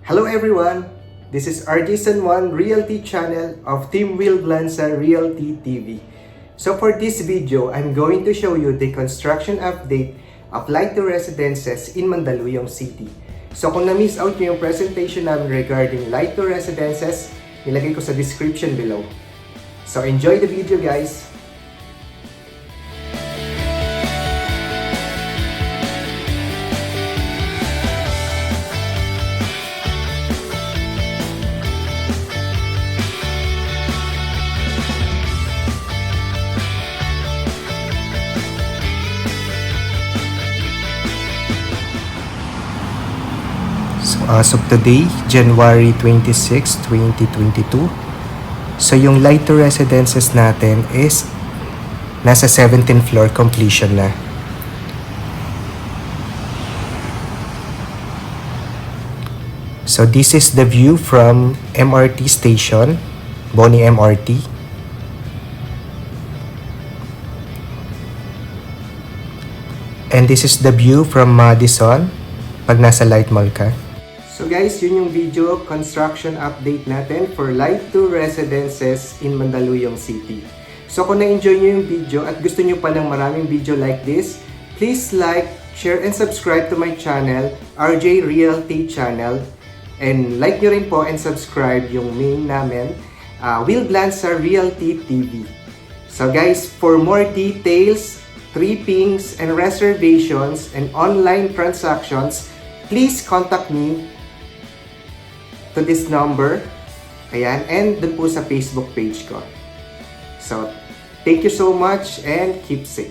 Hello everyone! This is Juan Realty channel of Team Blanza Realty TV. So for this video, I'm going to show you the construction update of Light to Residences in Mandaluyong City. So kung na-miss out nyo yung presentation namin regarding Light to Residences, nilagay ko sa description below. So enjoy the video guys! As of today, January 26, 2022. So yung Light to Residences natin is nasa 17th floor completion na. So this is the view from MRT station, Boni MRT. And this is the view from Madison pag nasa Light Mall ka. So guys, yun yung video construction update natin for Light to Residences in Mandaluyong City. So kung na-enjoy nyo yung video at gusto nyo pa ng maraming video like this, please like, share, and subscribe to my channel, RJ Realty channel. And like nyo rin po and subscribe yung main namin, Blanza Realty TV. So guys, for more details, trippings, and reservations, and online transactions, please contact me to this number. Ayan, and dun po sa Facebook page ko. So, thank you so much and keep safe.